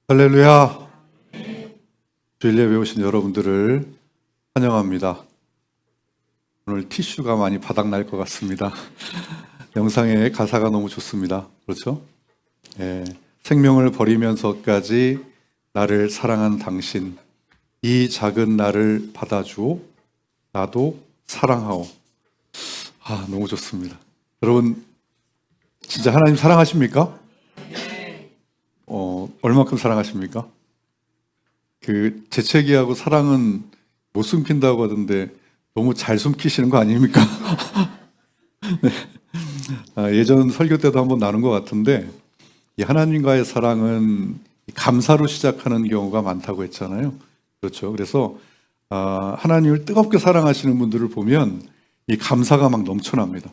할렐루야. 주일 예배 오신 여러분들을 환영합니다. 오늘 티슈가 많이 바닥날 것 같습니다. 영상의 가사가 너무 좋습니다. 그렇죠? 생명을 버리면서까지 나를 사랑한 당신, 이 작은 나를 받아주오, 나도 사랑하오. 너무 좋습니다. 여러분, 진짜 하나님 사랑하십니까? 얼마큼 사랑하십니까? 재채기하고 사랑은 못 숨긴다고 하던데 너무 잘 숨기시는 거 아닙니까? 네. 예전 설교 때도 한번 나눈 것 같은데, 이 하나님과의 사랑은 감사로 시작하는 경우가 많다고 했잖아요. 그렇죠. 그래서 하나님을 뜨겁게 사랑하시는 분들을 보면 이 감사가 막 넘쳐납니다.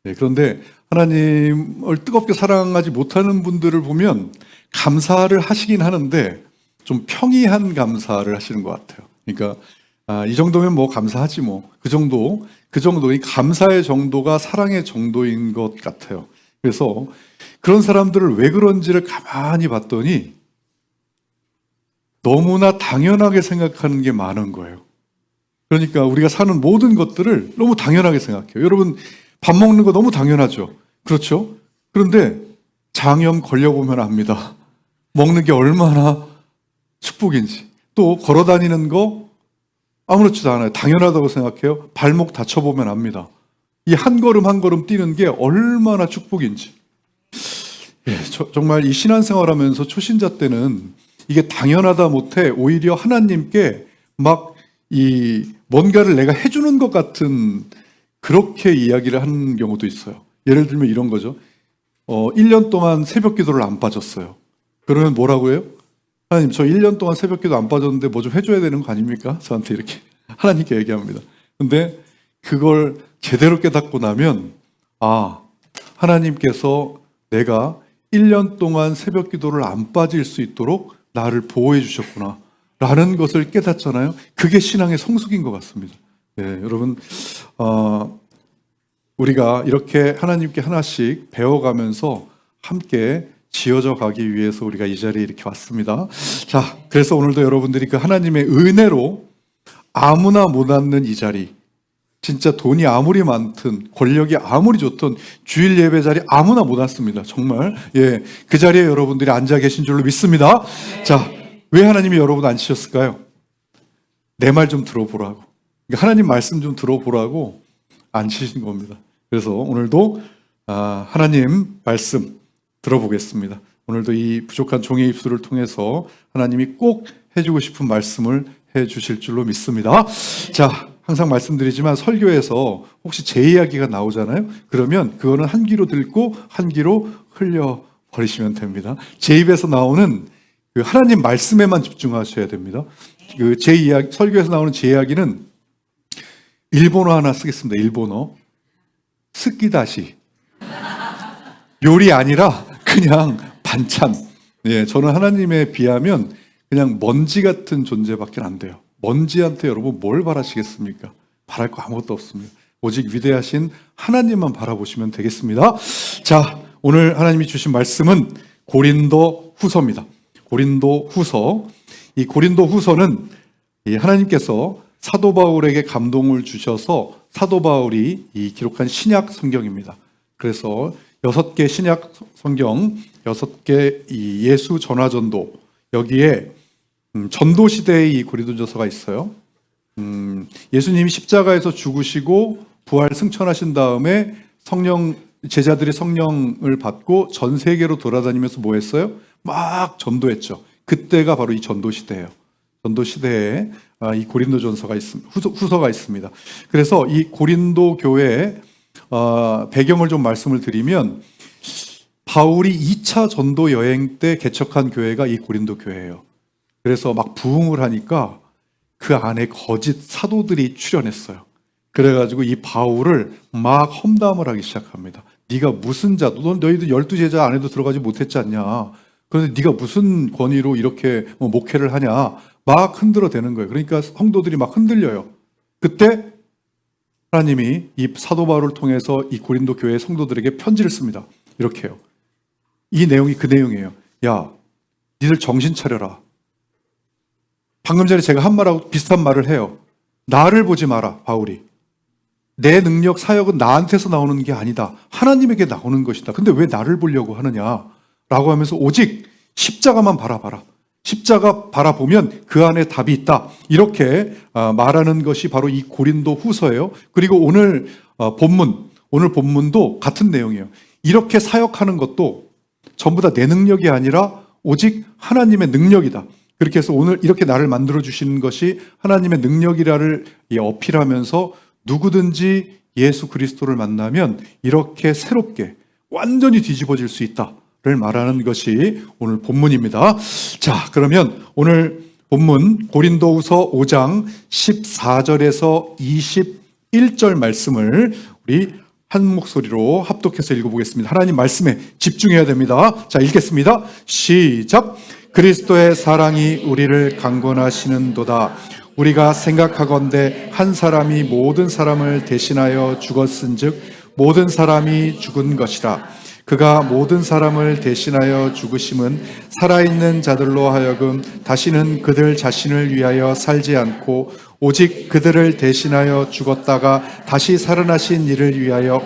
네, 그런데 하나님을 뜨겁게 사랑하지 못하는 분들을 보면 감사를 하시긴 하는데 좀 평이한 감사를 하시는 것 같아요. 그러니까 이 정도면 뭐 감사하지 뭐. 그 정도, 이 감사의 정도가 사랑의 정도인 것 같아요. 그래서 그런 사람들을 왜 그런지를 가만히 봤더니 너무나 당연하게 생각하는 게 많은 거예요. 그러니까 우리가 사는 모든 것들을 너무 당연하게 생각해요. 여러분, 밥 먹는 거 너무 당연하죠. 그렇죠? 그런데 장염 걸려보면 압니다. 먹는 게 얼마나 축복인지. 또 걸어 다니는 거 아무렇지도 않아요. 당연하다고 생각해요. 발목 다쳐보면 압니다. 이 한 걸음 한 걸음 뛰는 게 얼마나 축복인지. 정말 이 신앙생활 하면서 초신자 때는 이게 당연하다 못해 오히려 하나님께 막 뭔가를 내가 해주는 것 같은 그렇게 이야기를 하는 경우도 있어요. 예를 들면 이런 거죠. 1년 동안 새벽 기도를 안 빠졌어요. 그러면 뭐라고 해요? 하나님, 저 1년 동안 새벽 기도 안 빠졌는데 뭐 좀 해줘야 되는 거 아닙니까? 저한테 이렇게 하나님께 얘기합니다. 근데 그걸 제대로 깨닫고 나면 하나님께서 내가 1년 동안 새벽 기도를 안 빠질 수 있도록 나를 보호해 주셨구나 라는 것을 깨닫잖아요. 그게 신앙의 성숙인 것 같습니다. 네, 여러분, 우리가 이렇게 하나님께 하나씩 배워가면서 함께 지어져 가기 위해서 우리가 이 자리에 이렇게 왔습니다. 자, 그래서 오늘도 여러분들이 그 하나님의 은혜로 아무나 못 앉는 이 자리, 진짜 돈이 아무리 많든 권력이 아무리 좋든 주일 예배 자리 아무나 못 앉습니다. 정말. 그 자리에 여러분들이 앉아 계신 줄로 믿습니다. 자, 왜 하나님이 여러분 앉히셨을까요? 내 말 좀 들어보라고. 하나님 말씀 좀 들어보라고 앉히신 겁니다. 그래서 오늘도 하나님 말씀 들어보겠습니다. 오늘도 이 부족한 종의 입술을 통해서 하나님이 꼭 해주고 싶은 말씀을 해주실 줄로 믿습니다. 자, 항상 말씀드리지만 설교에서 혹시 제 이야기가 나오잖아요. 그러면 그거는 한 귀로 듣고 한 귀로 흘려버리시면 됩니다. 제 입에서 나오는 그 하나님 말씀에만 집중하셔야 됩니다. 제 이야기, 설교에서 나오는 제 이야기는 일본어 하나 쓰겠습니다. 일본어. 스키다시. 요리 아니라 그냥 반찬. 저는 하나님에 비하면 그냥 먼지 같은 존재밖에 안 돼요. 먼지한테 여러분 뭘 바라시겠습니까? 바랄 거 아무것도 없습니다. 오직 위대하신 하나님만 바라보시면 되겠습니다. 자, 오늘 하나님이 주신 말씀은 고린도 후서입니다. 고린도 후서. 이 고린도 후서는 하나님께서 사도 바울에게 감동을 주셔서 사도 바울이 기록한 신약 성경입니다. 그래서 6개 신약 성경, 6개 예수 전화전도, 여기에 전도 시대의 이 고린도전서가 있어요. 예수님이 십자가에서 죽으시고 부활 승천하신 다음에 제자들이 성령을 받고 전 세계로 돌아다니면서 뭐 했어요? 막 전도했죠. 그때가 바로 이 전도 시대예요. 전도 시대에 이 고린도전서가 후서가 있습니다. 그래서 이 고린도 교회의 배경을 좀 말씀을 드리면, 바울이 2차 전도 여행 때 개척한 교회가 이 고린도 교회예요. 그래서 막 부흥을 하니까 그 안에 거짓 사도들이 출현했어요. 그래가지고 이 바울을 막 험담을 하기 시작합니다. 네가 무슨 자, 너희들 12제자 안에도 들어가지 못했지 않냐. 그런데 네가 무슨 권위로 이렇게 목회를 하냐. 막 흔들어대는 거예요. 그러니까 성도들이 막 흔들려요. 그때 하나님이 이 사도 바울을 통해서 이 고린도 교회 성도들에게 편지를 씁니다. 이렇게요. 이 내용이 그 내용이에요. 야, 니들 정신 차려라. 방금 전에 제가 한 말하고 비슷한 말을 해요. 나를 보지 마라, 바울이. 내 능력, 사역은 나한테서 나오는 게 아니다. 하나님에게 나오는 것이다. 근데 왜 나를 보려고 하느냐? 라고 하면서 오직 십자가만 바라봐라. 십자가 바라보면 그 안에 답이 있다. 이렇게 말하는 것이 바로 이 고린도 후서예요. 그리고 오늘 본문도 같은 내용이에요. 이렇게 사역하는 것도 전부 다 내 능력이 아니라 오직 하나님의 능력이다. 그렇게 해서 오늘 이렇게 나를 만들어 주시는 것이 하나님의 능력이라를 어필하면서 누구든지 예수 그리스도를 만나면 이렇게 새롭게 완전히 뒤집어질 수 있다를 말하는 것이 오늘 본문입니다. 자, 그러면 오늘 본문 고린도후서 5장 14절에서 21절 말씀을 우리 한 목소리로 합독해서 읽어보겠습니다. 하나님 말씀에 집중해야 됩니다. 자, 읽겠습니다. 시작. 그리스도의 사랑이 우리를 강권하시는도다. 우리가 생각하건대 한 사람이 모든 사람을 대신하여 죽었은즉 모든 사람이 죽은 것이라. 그가 모든 사람을 대신하여 죽으심은 살아있는 자들로 하여금 다시는 그들 자신을 위하여 살지 않고 오직 그들을 대신하여 죽었다가 다시 살아나신 이를 위하여.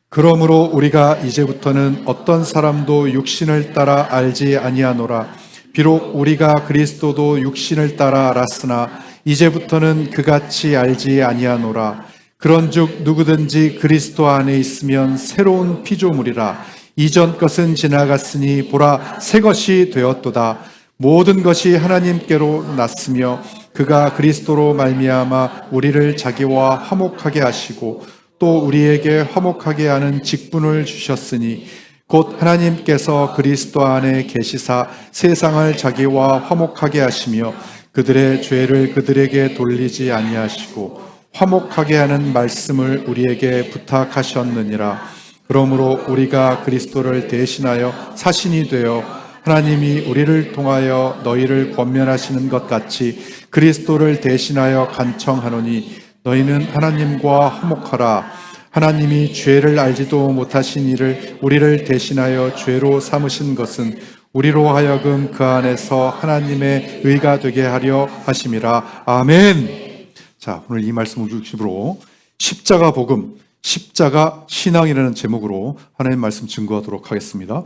그러므로 우리가 이제부터는 어떤 사람도 육신을 따라 알지 아니하노라. 비록 우리가 그리스도도 육신을 따라 알았으나 이제부터는 그같이 알지 아니하노라. 그런즉 누구든지 그리스도 안에 있으면 새로운 피조물이라. 이전 것은 지나갔으니 보라 새 것이 되었도다. 모든 것이 하나님께로 났으며 그가 그리스도로 말미암아 우리를 자기와 화목하게 하시고 또 우리에게 화목하게 하는 직분을 주셨으니 곧 하나님께서 그리스도 안에 계시사 세상을 자기와 화목하게 하시며 그들의 죄를 그들에게 돌리지 아니하시고 화목하게 하는 말씀을 우리에게 부탁하셨느니라. 그러므로 우리가 그리스도를 대신하여 사신이 되어 하나님이 우리를 통하여 너희를 권면하시는 것 같이 그리스도를 대신하여 간청하노니 너희는 하나님과 화목하라. 하나님이 죄를 알지도 못하신 이를 우리를 대신하여 죄로 삼으신 것은 우리로 하여금 그 안에서 하나님의 의가 되게 하려 하심이라. 아멘. 자, 오늘 이 말씀을 중심으로 십자가 복음, 십자가 신앙이라는 제목으로 하나님 말씀 증거하도록 하겠습니다.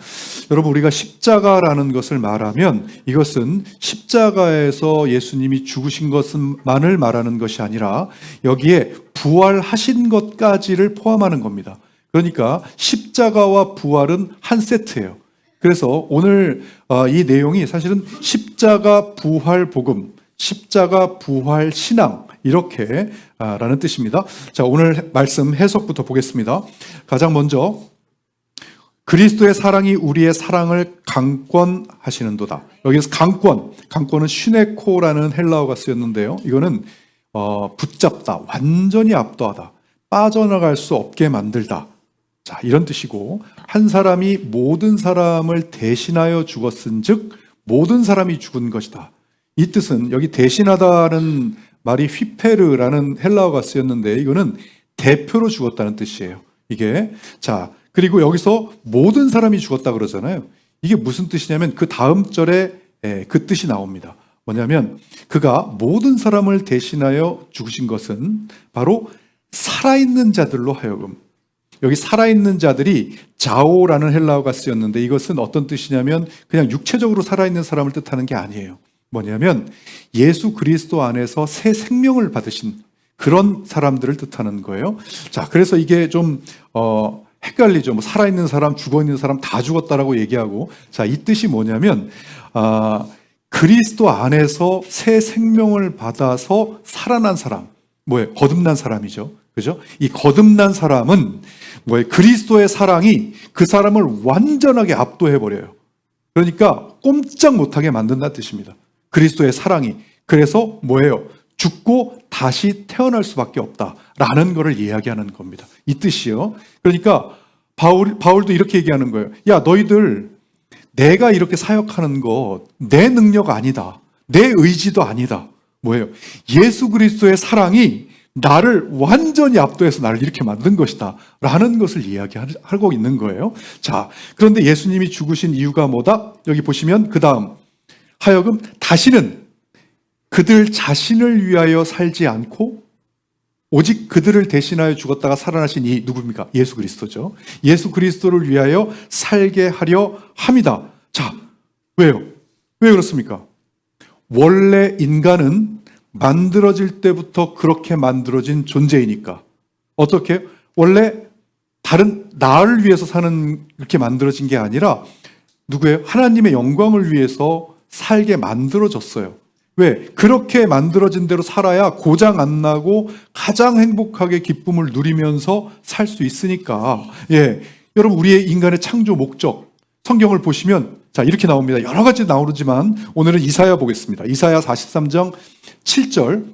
여러분, 우리가 십자가라는 것을 말하면 이것은 십자가에서 예수님이 죽으신 것만을 말하는 것이 아니라 여기에 부활하신 것까지를 포함하는 겁니다. 그러니까 십자가와 부활은 한 세트예요. 그래서 오늘 이 내용이 사실은 십자가 부활 복음, 십자가 부활 신앙 이렇게 라는 뜻입니다. 자, 오늘 말씀 해석부터 보겠습니다. 가장 먼저 그리스도의 사랑이 우리의 사랑을 강권하시는도다. 여기서 강권은 슈네코라는 헬라어가 쓰였는데요. 이거는 붙잡다, 완전히 압도하다, 빠져나갈 수 없게 만들다. 자, 이런 뜻이고 한 사람이 모든 사람을 대신하여 죽었은즉 모든 사람이 죽은 것이다. 이 뜻은 여기 대신하다는 말이 휘페르라는 헬라어가 쓰였는데 이거는 대표로 죽었다는 뜻이에요. 이게 자, 그리고 여기서 모든 사람이 죽었다 그러잖아요. 이게 무슨 뜻이냐면 그 다음 절에 그 뜻이 나옵니다. 뭐냐면 그가 모든 사람을 대신하여 죽으신 것은 바로 살아있는 자들로 하여금, 여기 살아있는 자들이 자오라는 헬라어가 쓰였는데 이것은 어떤 뜻이냐면 그냥 육체적으로 살아있는 사람을 뜻하는 게 아니에요. 뭐냐면 예수 그리스도 안에서 새 생명을 받으신 그런 사람들을 뜻하는 거예요. 자, 그래서 이게 좀 헷갈리죠. 뭐 살아있는 사람, 죽어있는 사람 다 죽었다라고 얘기하고, 자, 이 뜻이 뭐냐면 그리스도 안에서 새 생명을 받아서 살아난 사람, 뭐예요? 거듭난 사람이죠. 그죠? 이 거듭난 사람은 뭐예요? 그리스도의 사랑이 그 사람을 완전하게 압도해버려요. 그러니까 꼼짝 못하게 만든다는 뜻입니다. 그리스도의 사랑이. 그래서 뭐예요? 죽고 다시 태어날 수밖에 없다라는 것을 이야기하는 겁니다. 이 뜻이요. 그러니까 바울도 이렇게 얘기하는 거예요. 야, 너희들 내가 이렇게 사역하는 거 내 능력 아니다. 내 의지도 아니다. 뭐예요? 예수 그리스도의 사랑이 나를 완전히 압도해서 나를 이렇게 만든 것이다 라는 것을 이야기하고 있는 거예요. 자, 그런데 예수님이 죽으신 이유가 뭐다? 여기 보시면 그 다음 하여금 다시는 그들 자신을 위하여 살지 않고 오직 그들을 대신하여 죽었다가 살아나신 이 누굽니까? 예수 그리스도죠. 예수 그리스도를 위하여 살게 하려 함이다. 자, 왜요? 왜 그렇습니까? 원래 인간은 만들어질 때부터 그렇게 만들어진 존재이니까. 어떻게? 원래 다른 나를 위해서 사는 이렇게 만들어진 게 아니라 누구예요? 하나님의 영광을 위해서 살게 만들어졌어요. 왜? 그렇게 만들어진 대로 살아야 고장 안 나고 가장 행복하게 기쁨을 누리면서 살 수 있으니까. 예. 여러분, 우리의 인간의 창조 목적, 성경을 보시면 자, 이렇게 나옵니다. 여러 가지 나오지만 오늘은 이사야 보겠습니다. 이사야 43장 7절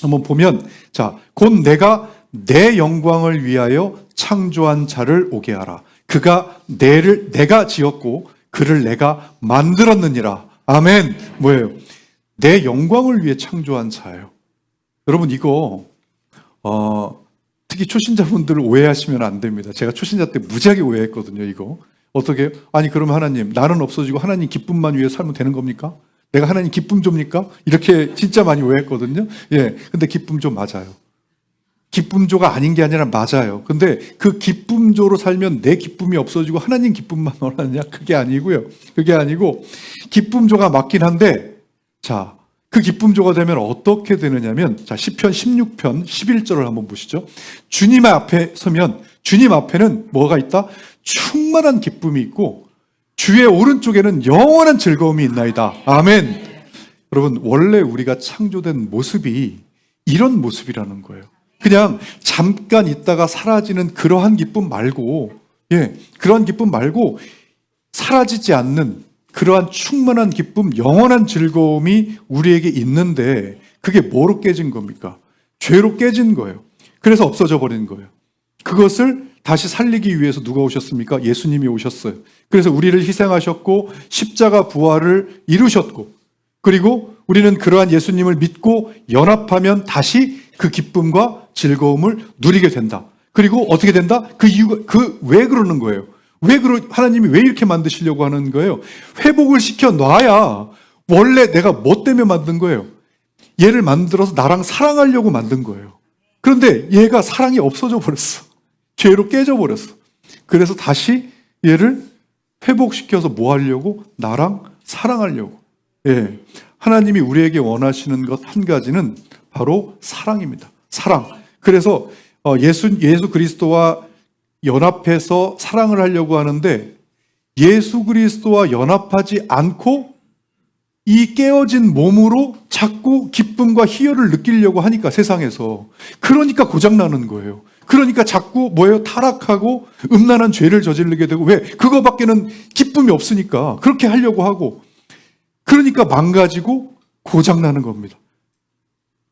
한번 보면 자, 곧 내가 내 영광을 위하여 창조한 자를 오게 하라. 그가 내가 지었고 그를 내가 만들었느니라. 아멘. 뭐예요? 내 영광을 위해 창조한 자예요. 여러분, 이거 특히 초신자분들을 오해하시면 안 됩니다. 제가 초신자 때 무지하게 오해했거든요. 이거 어떻게 해요? 아니, 그러면 하나님, 나는 없어지고 하나님 기쁨만 위해 살면 되는 겁니까? 내가 하나님 기쁨 줍니까? 이렇게 진짜 많이 오해했거든요. 예, 근데 기쁨조 맞아요. 기쁨조가 아닌 게 아니라 맞아요. 근데 그 기쁨조로 살면 내 기쁨이 없어지고 하나님 기쁨만 원하느냐? 그게 아니고요. 그게 아니고 기쁨조가 맞긴 한데 자, 그 기쁨조가 되면 어떻게 되느냐면 자, 시편 16편 11절을 한번 보시죠. 주님 앞에 서면 주님 앞에는 뭐가 있다? 충만한 기쁨이 있고 주의 오른쪽에는 영원한 즐거움이 있나이다. 아멘. 여러분, 원래 우리가 창조된 모습이 이런 모습이라는 거예요. 그냥 잠깐 있다가 사라지는 그러한 기쁨 말고, 예, 그러한 기쁨 말고 사라지지 않는 그러한 충만한 기쁨, 영원한 즐거움이 우리에게 있는데 그게 뭐로 깨진 겁니까? 죄로 깨진 거예요. 그래서 없어져 버린 거예요. 그것을 다시 살리기 위해서 누가 오셨습니까? 예수님이 오셨어요. 그래서 우리를 희생하셨고 십자가 부활을 이루셨고 그리고 우리는 그러한 예수님을 믿고 연합하면 다시 그 기쁨과 즐거움을 누리게 된다. 그리고 어떻게 된다? 그 이유가 왜 그러는 거예요? 하나님이 왜 이렇게 만드시려고 하는 거예요? 회복을 시켜 놔야 원래 내가 뭐 때문에 만든 거예요? 얘를 만들어서 나랑 사랑하려고 만든 거예요. 그런데 얘가 사랑이 없어져 버렸어. 죄로 깨져 버렸어. 그래서 다시 얘를 회복시켜서 뭐 하려고? 나랑 사랑하려고. 예. 하나님이 우리에게 원하시는 것 한 가지는 바로 사랑입니다. 사랑. 그래서 예수 그리스도와 연합해서 사랑을 하려고 하는데 예수 그리스도와 연합하지 않고 이 깨어진 몸으로 자꾸 기쁨과 희열을 느끼려고 하니까 세상에서 그러니까 고장나는 거예요. 그러니까 자꾸 뭐예요? 타락하고 음란한 죄를 저지르게 되고 왜? 그거밖에는 기쁨이 없으니까 그렇게 하려고 하고 그러니까 망가지고 고장나는 겁니다.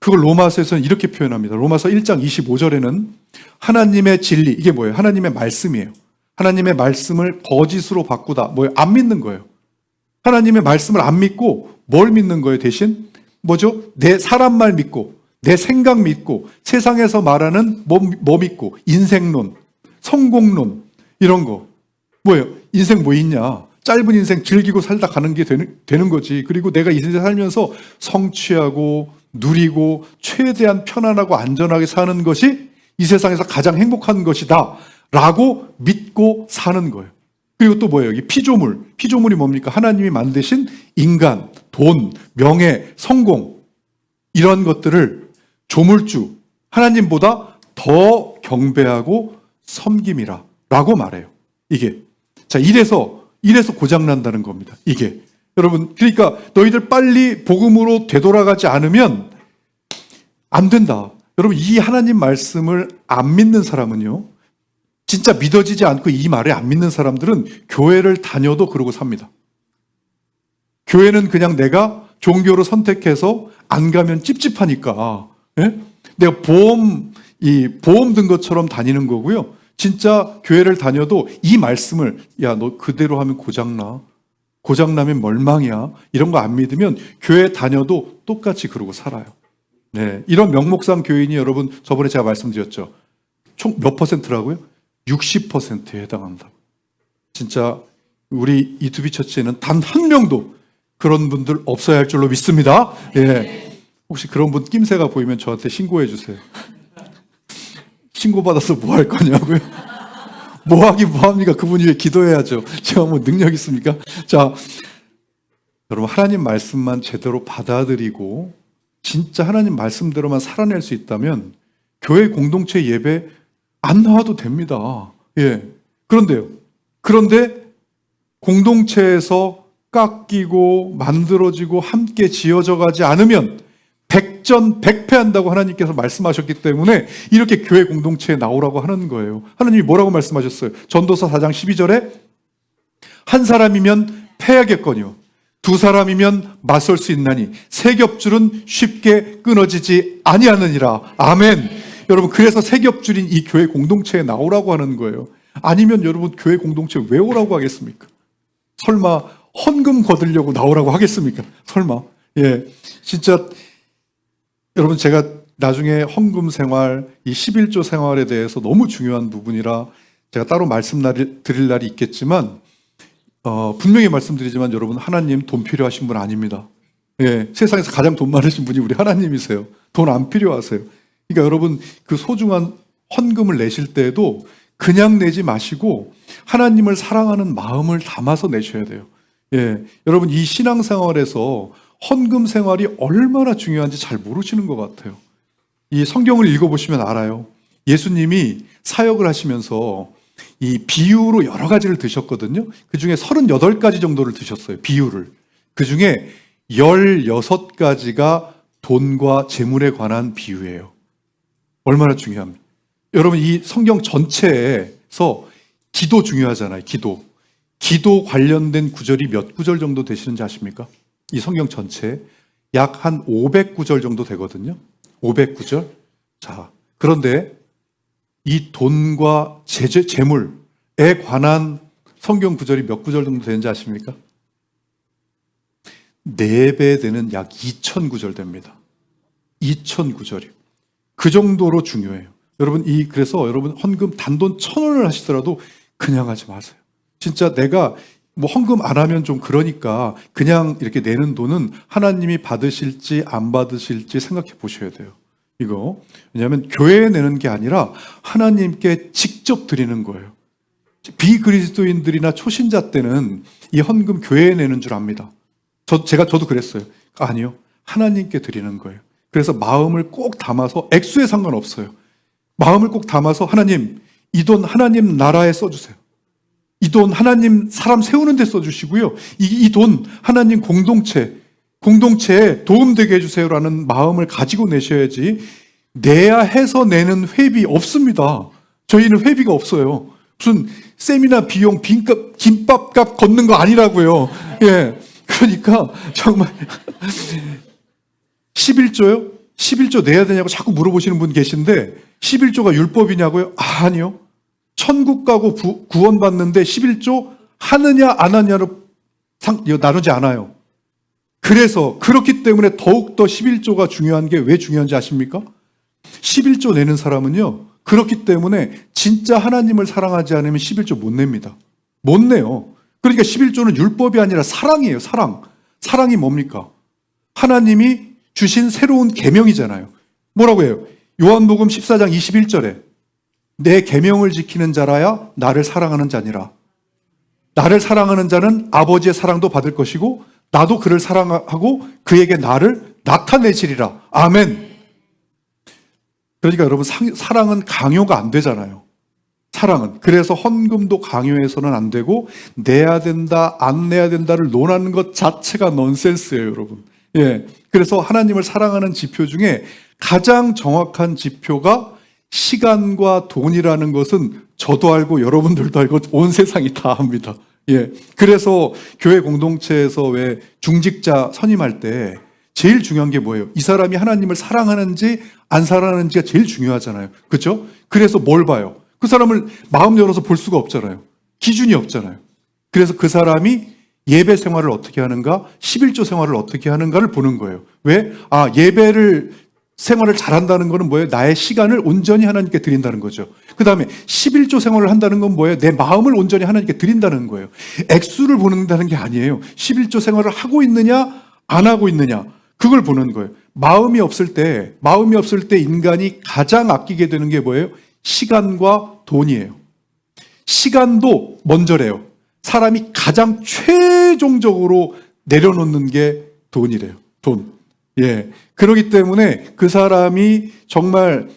그걸 로마서에서는 이렇게 표현합니다. 로마서 1장 25절에는 하나님의 진리, 이게 뭐예요? 하나님의 말씀이에요. 하나님의 말씀을 거짓으로 바꾸다. 뭐예요? 안 믿는 거예요. 하나님의 말씀을 안 믿고 뭘 믿는 거예요? 대신 뭐죠? 내 사람 말 믿고 내 생각 믿고 세상에서 말하는 뭐 믿고 인생론, 성공론 이런 거. 뭐예요? 인생 뭐 있냐? 짧은 인생 즐기고 살다 가는 게 되는 거지. 그리고 내가 이 세상 살면서 성취하고 누리고 최대한 편안하고 안전하게 사는 것이 이 세상에서 가장 행복한 것이다 라고 믿고 사는 거예요. 그리고 또 뭐예요? 여기 피조물. 피조물이 뭡니까? 하나님이 만드신 인간, 돈, 명예, 성공 이런 것들을 조물주, 하나님보다 더 경배하고 섬김이라 라고 말해요. 이게. 자, 이래서 고장난다는 겁니다. 이게. 여러분, 그러니까 너희들 빨리 복음으로 되돌아가지 않으면 안 된다. 여러분, 이 하나님 말씀을 안 믿는 사람은요, 진짜 믿어지지 않고 이 말을 안 믿는 사람들은 교회를 다녀도 그러고 삽니다. 교회는 그냥 내가 종교로 선택해서 안 가면 찝찝하니까, 예? 내가 보험 든 것처럼 다니는 거고요. 진짜 교회를 다녀도 이 말씀을, 야, 너 그대로 하면 고장나. 고장나면 멸망이야. 이런 거 안 믿으면 교회 다녀도 똑같이 그러고 살아요. 네, 이런 명목상 교인이 여러분 저번에 제가 말씀드렸죠. 총 몇 퍼센트라고요? 60%에 해당한다고. 진짜 우리 이투비 처치에는 단 한 명도 그런 분들 없어야 할 줄로 믿습니다. 예. 혹시 그런 분 낌새가 보이면 저한테 신고해 주세요. 신고받아서 뭐 할 거냐고요? 뭐 하긴 뭐 합니까? 그분 위해 기도해야죠. 제가 뭐 능력 있습니까? 자, 여러분 하나님 말씀만 제대로 받아들이고 진짜 하나님 말씀대로만 살아낼 수 있다면 교회 공동체 예배 안 나와도 됩니다. 예. 그런데요. 그런데 공동체에서 깎이고 만들어지고 함께 지어져 가지 않으면 백전백패한다고 하나님께서 말씀하셨기 때문에 이렇게 교회 공동체에 나오라고 하는 거예요. 하나님이 뭐라고 말씀하셨어요? 전도서 4장 12절에 한 사람이면 패하겠거니와 두 사람이면 맞설 수 있나니 세 겹줄은 쉽게 끊어지지 아니하느니라. 아멘. 여러분 그래서 세 겹줄인 이 교회 공동체에 나오라고 하는 거예요. 아니면 여러분 교회 공동체 왜 오라고 하겠습니까? 설마 헌금 거두려고 나오라고 하겠습니까? 설마. 예, 진짜 여러분 제가 나중에 헌금 생활, 이 11조 생활에 대해서 너무 중요한 부분이라 제가 따로 말씀드릴 날이 있겠지만 분명히 말씀드리지만 여러분 하나님 돈 필요하신 분 아닙니다. 예, 세상에서 가장 돈 많으신 분이 우리 하나님이세요. 돈 안 필요하세요. 그러니까 여러분 그 소중한 헌금을 내실 때에도 그냥 내지 마시고 하나님을 사랑하는 마음을 담아서 내셔야 돼요. 예, 여러분 이 신앙생활에서 헌금 생활이 얼마나 중요한지 잘 모르시는 것 같아요. 이 성경을 읽어보시면 알아요. 예수님이 사역을 하시면서 이 비유로 여러 가지를 드셨거든요. 그 중에 38가지 정도를 드셨어요. 비유를. 그 중에 16가지가 돈과 재물에 관한 비유예요. 얼마나 중요합니까? 여러분 이 성경 전체에서 기도 중요하잖아요. 기도 관련된 구절이 몇 구절 정도 되시는지 아십니까? 이 성경 전체에 약 한 500구절 정도 되거든요. 500구절. 자, 그런데 이 돈과 재물에 관한 성경 구절이 몇 구절 정도 되는지 아십니까? 4배 되는 약 2000구절 됩니다. 2000구절이요. 그 정도로 중요해요. 여러분 그래서 여러분 헌금 단돈 1000원을 하시더라도 그냥 하지 마세요. 진짜 내가 뭐 헌금 안 하면 좀 그러니까 그냥 이렇게 내는 돈은 하나님이 받으실지 안 받으실지 생각해 보셔야 돼요. 이거 왜냐하면 교회에 내는 게 아니라 하나님께 직접 드리는 거예요. 비그리스도인들이나 초신자 때는 이 헌금 교회에 내는 줄 압니다. 저도 그랬어요. 아니요, 하나님께 드리는 거예요. 그래서 마음을 꼭 담아서 액수에 상관없어요. 마음을 꼭 담아서 하나님 이 돈 하나님 나라에 써주세요. 이 돈 하나님 사람 세우는 데 써주시고요. 이 돈 하나님 공동체에 도움되게 해주세요라는 마음을 가지고 내셔야지 내야 해서 내는 회비 없습니다. 저희는 회비가 없어요. 무슨 세미나 비용, 김밥값 걷는 거 아니라고요. 예, 그러니까 정말 11조요? 11조 내야 되냐고 자꾸 물어보시는 분 계신데 11조가 율법이냐고요? 아니요. 천국 가고 구원받는데 11조 하느냐 안 하느냐로 나누지 않아요. 그래서 그렇기 때문에 더욱더 11조가 중요한 게 왜 중요한지 아십니까? 11조 내는 사람은요. 그렇기 때문에 진짜 하나님을 사랑하지 않으면 11조 못 냅니다. 못 내요. 그러니까 11조는 율법이 아니라 사랑이에요. 사랑이 뭡니까? 하나님이 주신 새로운 계명이잖아요. 뭐라고 해요? 요한복음 14장 21절에 내 계명을 지키는 자라야 나를 사랑하는 자니라. 나를 사랑하는 자는 아버지의 사랑도 받을 것이고 나도 그를 사랑하고 그에게 나를 나타내시리라. 아멘. 그러니까 여러분 사랑은 강요가 안 되잖아요. 사랑은. 그래서 헌금도 강요해서는 안 되고 내야 된다 안 내야 된다를 논하는 것 자체가 넌센스예요. 여러분. 예. 그래서 하나님을 사랑하는 지표 중에 가장 정확한 지표가 시간과 돈이라는 것은 저도 알고 여러분들도 알고 온 세상이 다 압니다. 예. 그래서 교회 공동체에서 왜 중직자 선임할 때 제일 중요한 게 뭐예요? 이 사람이 하나님을 사랑하는지 안 사랑하는지가 제일 중요하잖아요. 그렇죠? 그래서 뭘 봐요? 그 사람을 마음 열어서 볼 수가 없잖아요. 기준이 없잖아요. 그래서 그 사람이 예배 생활을 어떻게 하는가, 11조 생활을 어떻게 하는가를 보는 거예요. 왜? 예배를 생활을 잘한다는 거는 뭐예요? 나의 시간을 온전히 하나님께 드린다는 거죠. 그 다음에 11조 생활을 한다는 건 뭐예요? 내 마음을 온전히 하나님께 드린다는 거예요. 액수를 보는다는 게 아니에요. 11조 생활을 하고 있느냐 안 하고 있느냐 그걸 보는 거예요. 마음이 없을 때 인간이 가장 아끼게 되는 게 뭐예요? 시간과 돈이에요. 시간도 먼저래요. 사람이 가장 최종적으로 내려놓는 게 돈이래요. 돈. 예. 그렇기 때문에 그 사람이 정말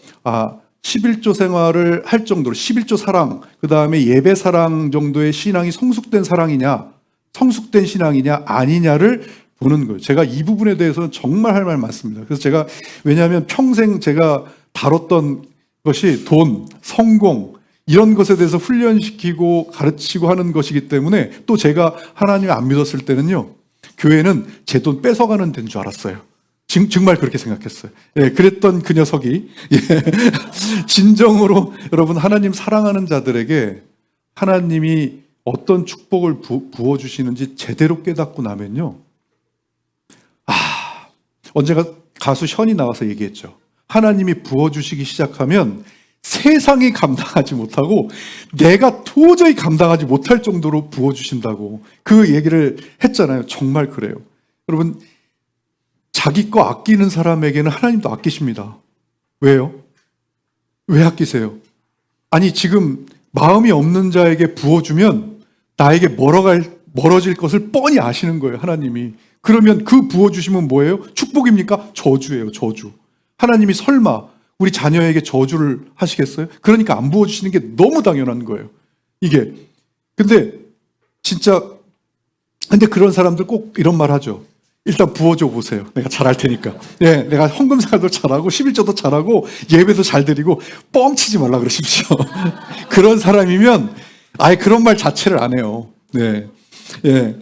11조 생활을 할 정도로 11조 사랑, 그 다음에 예배 사랑 정도의 신앙이 성숙된 사랑이냐, 성숙된 신앙이냐 아니냐를 보는 거예요. 제가 이 부분에 대해서는 정말 할 말 많습니다. 그래서 제가 왜냐하면 평생 제가 다뤘던 것이 돈, 성공 이런 것에 대해서 훈련시키고 가르치고 하는 것이기 때문에 또 제가 하나님을 안 믿었을 때는요. 교회는 제 돈 뺏어가는 데인 줄 알았어요. 정말 그렇게 생각했어요. 예, 그랬던 그 녀석이 진정으로 여러분 하나님 사랑하는 자들에게 하나님이 어떤 축복을 부어주시는지 제대로 깨닫고 나면요. 언제가 가수 션이 나와서 얘기했죠. 하나님이 부어주시기 시작하면 세상이 감당하지 못하고 내가 도저히 감당하지 못할 정도로 부어주신다고 그 얘기를 했잖아요. 정말 그래요. 여러분 자기 거 아끼는 사람에게는 하나님도 아끼십니다. 왜요? 왜 아끼세요? 아니 지금 마음이 없는 자에게 부어주면 나에게 멀어질 것을 뻔히 아시는 거예요. 하나님이. 그러면 그 부어주시면 뭐예요? 축복입니까? 저주예요. 저주. 하나님이 설마 우리 자녀에게 저주를 하시겠어요? 그러니까 안 부어주시는 게 너무 당연한 거예요. 이게. 근데 그런 사람들 꼭 이런 말 하죠. 일단 부어줘 보세요. 내가 잘할 테니까. 예, 내가 헌금 생활도 잘하고 11조도 잘하고 예배도 잘 드리고 뻥치지 말라 그러십시오. 그런 사람이면 아예 그런 말 자체를 안 해요. 네. 예.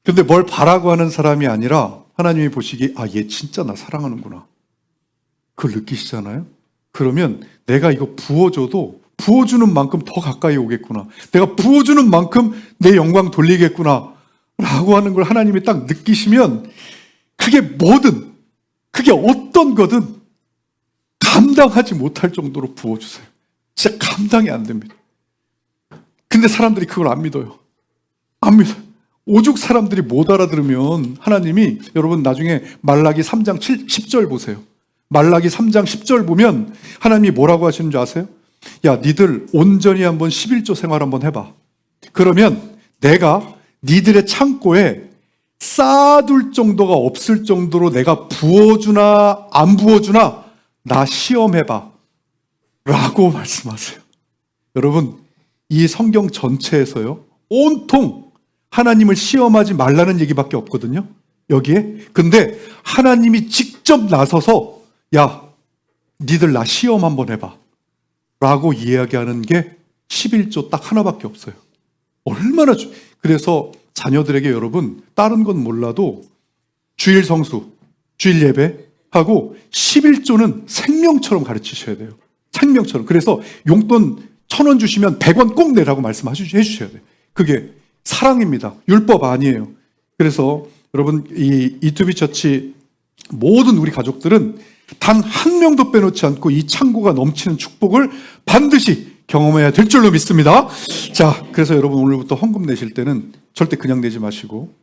근데 뭘 바라고 하는 사람이 아니라 하나님이 보시기에 얘 진짜 나 사랑하는구나. 그걸 느끼시잖아요? 그러면 내가 이거 부어줘도 부어주는 만큼 더 가까이 오겠구나. 내가 부어주는 만큼 내 영광 돌리겠구나. 라고 하는 걸 하나님이 딱 느끼시면 그게 뭐든, 그게 어떤 거든 감당하지 못할 정도로 부어주세요. 진짜 감당이 안 됩니다. 근데 사람들이 그걸 안 믿어요. 안 믿어요. 오죽 사람들이 못 알아들으면 하나님이 여러분 나중에 말라기 3장 10절 보세요. 말라기 3장 10절 보면 하나님이 뭐라고 하시는 줄 아세요? 야, 니들 온전히 한번 11조 생활 한번 해봐. 그러면 내가 니들의 창고에 쌓아둘 정도가 없을 정도로 내가 부어주나 안 부어주나 나 시험해봐 라고 말씀하세요. 여러분 이 성경 전체에서요 온통 하나님을 시험하지 말라는 얘기밖에 없거든요. 여기에. 근데 하나님이 직접 나서서 야 니들 나 시험 한번 해봐 라고 이야기하는 게 11조 딱 하나밖에 없어요. 얼마나 그래서 자녀들에게 여러분 다른 건 몰라도 주일 성수, 주일 예배하고 11조는 생명처럼 가르치셔야 돼요. 생명처럼. 그래서 용돈 1,000원 주시면 100원 꼭 내라고 말씀해주셔야 돼요. 그게 사랑입니다. 율법 아니에요. 그래서 여러분 이 이투비 처치 모든 우리 가족들은 단 한 명도 빼놓지 않고 이 창고가 넘치는 축복을 반드시 경험해야 될 줄로 믿습니다. 자, 그래서 여러분 오늘부터 헌금 내실 때는 절대 그냥 내지 마시고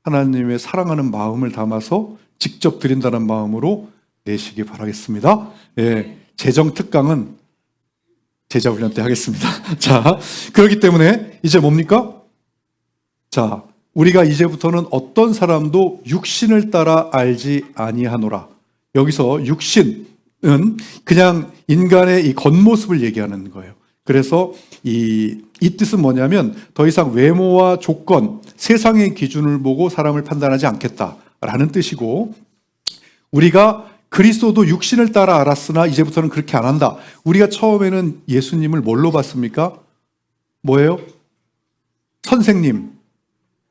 하나님의 사랑하는 마음을 담아서 직접 드린다는 마음으로 내시기 바라겠습니다. 예, 재정 특강은 제자 훈련 때 하겠습니다. 자, 그렇기 때문에 이제 뭡니까? 자, 우리가 이제부터는 어떤 사람도 육신을 따라 알지 아니하노라. 여기서 육신은 그냥 인간의 이 겉모습을 얘기하는 거예요. 그래서 이 뜻은 뭐냐면 더 이상 외모와 조건, 세상의 기준을 보고 사람을 판단하지 않겠다라는 뜻이고, 우리가 그리스도도 육신을 따라 알았으나 이제부터는 그렇게 안 한다. 우리가 처음에는 예수님을 뭘로 봤습니까? 뭐예요? 선생님,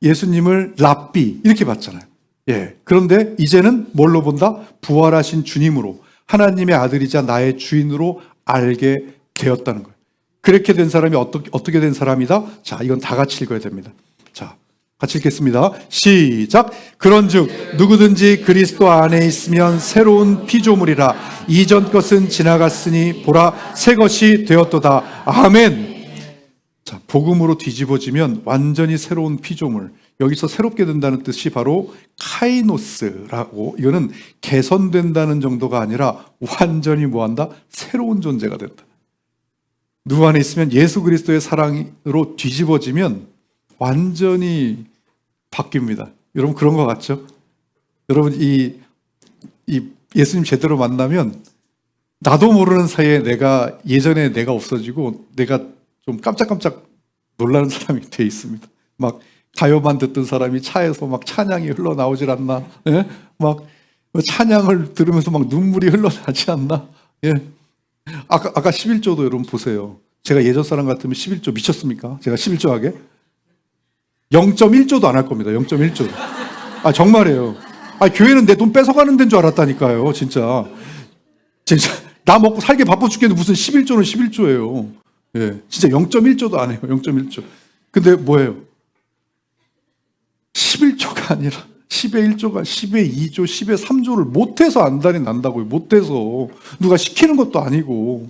예수님을 랍비 이렇게 봤잖아요. 예. 그런데 이제는 뭘로 본다? 부활하신 주님으로, 하나님의 아들이자 나의 주인으로 알게 되었다는 거예요. 그렇게 된 사람이 어떻게 된 사람이다? 자, 이건 다 같이 읽어야 됩니다. 자, 같이 읽겠습니다. 시작. 그런즉 누구든지 그리스도 안에 있으면 새로운 피조물이라. 이전 것은 지나갔으니 보라 새 것이 되었도다. 아멘. 자, 복음으로 뒤집어지면 완전히 새로운 피조물. 여기서 새롭게 된다는 뜻이 바로 카이노스라고, 이거는 개선된다는 정도가 아니라 완전히 뭐한다? 새로운 존재가 된다. 누구 안에 있으면 예수 그리스도의 사랑으로 뒤집어지면 완전히 바뀝니다. 여러분 그런 거 같죠? 여러분 이 예수님 제대로 만나면 나도 모르는 사이에 예전에 내가 없어지고 내가 좀 깜짝깜짝 놀라는 사람이 돼 있습니다. 막 가요만 듣던 사람이 차에서 막 찬양이 흘러나오질 않나? 예? 막 찬양을 들으면서 막 눈물이 흘러나지 않나? 예. 아까 11조도 여러분 보세요. 제가 예전 사람 같으면 11조 미쳤습니까? 제가 11조 하게? 0.1조도 안 할 겁니다. 0.1조. 아, 정말이에요. 아, 교회는 내 돈 뺏어가는 데인 줄 알았다니까요. 진짜. 나 먹고 살기 바빠 죽겠는데 무슨 11조는 11조예요. 예. 진짜 0.1조도 안 해요. 0.1조. 근데 뭐예요? 11조가 아니라 10의 1조가 10의 2조, 10의 3조를 못해서 안달이 난다고요. 못해서. 누가 시키는 것도 아니고.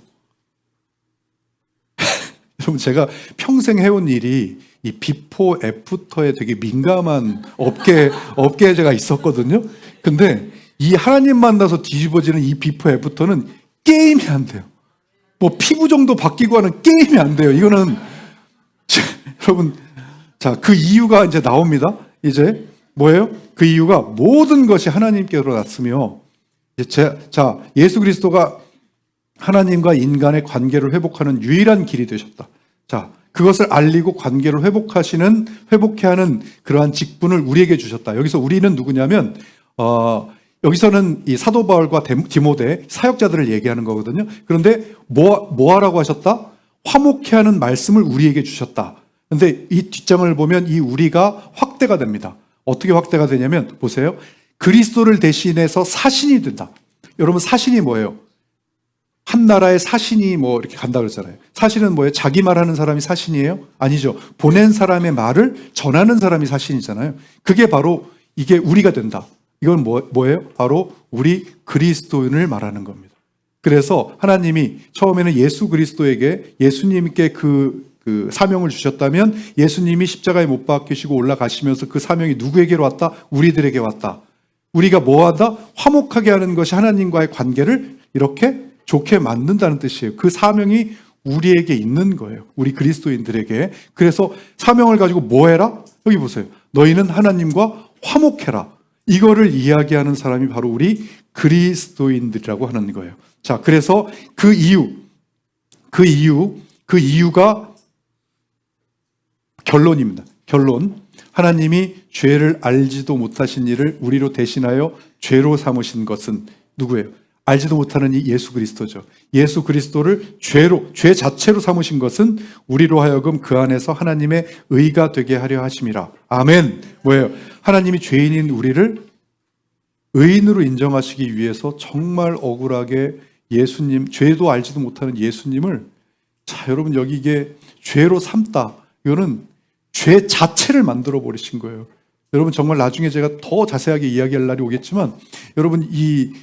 여러분 제가 평생 해온 일이 이 비포 애프터에 되게 민감한 업계에 제가 있었거든요. 근데 이 하나님 만나서 뒤집어지는 이 비포 애프터는 게임이 안 돼요. 뭐 피부 정도 바뀌고 하는 게임이 안 돼요. 이거는 여러분, 자, 그 이유가 이제 나옵니다. 이제 뭐예요? 그 이유가 모든 것이 하나님께로 났으며, 자, 예수 그리스도가 하나님과 인간의 관계를 회복하는 유일한 길이 되셨다. 자, 그것을 알리고 관계를 회복해 하는 그러한 직분을 우리에게 주셨다. 여기서 우리는 누구냐면, 여기서는 이 사도 바울과 디모데 사역자들을 얘기하는 거거든요. 그런데 뭐 하라고 하셨다? 화목해 하는 말씀을 우리에게 주셨다. 근데 이 뒷장을 보면 이 우리가 확대가 됩니다. 어떻게 확대가 되냐면 보세요. 그리스도를 대신해서 사신이 된다. 여러분 사신이 뭐예요? 한 나라의 사신이 뭐 이렇게 간다 그러잖아요. 사신은 뭐예요? 자기 말하는 사람이 사신이에요? 아니죠. 보낸 사람의 말을 전하는 사람이 사신이잖아요. 그게 바로 이게 우리가 된다. 이건 뭐예요? 바로 우리 그리스도인을 말하는 겁니다. 그래서 하나님이 처음에는 예수 그리스도에게 예수님께 그 사명을 주셨다면 예수님이 십자가에 못 박히시고 올라가시면서 그 사명이 누구에게로 왔다? 우리들에게 왔다. 우리가 뭐하다? 화목하게 하는 것이 하나님과의 관계를 이렇게 좋게 만든다는 뜻이에요. 그 사명이 우리에게 있는 거예요. 우리 그리스도인들에게. 그래서 사명을 가지고 뭐 해라? 여기 보세요. 너희는 하나님과 화목해라. 이거를 이야기하는 사람이 바로 우리 그리스도인들이라고 하는 거예요. 자, 그래서 그 이유가 결론입니다. 결론. 하나님이 죄를 알지도 못하신 이를 우리로 대신하여 죄로 삼으신 것은 누구예요? 알지도 못하는 이 예수 그리스도죠. 예수 그리스도를 죄 자체로 삼으신 것은 우리로 하여금 그 안에서 하나님의 의가 되게 하려 하심이라. 아멘. 뭐예요? 하나님이 죄인인 우리를 의인으로 인정하시기 위해서 정말 억울하게 예수님, 죄도 알지도 못하는 예수님을, 자, 여러분 여기 이게 죄로 삼다. 이거는 죄 자체를 만들어 버리신 거예요. 여러분 정말 나중에 제가 더 자세하게 이야기할 날이 오겠지만, 여러분 이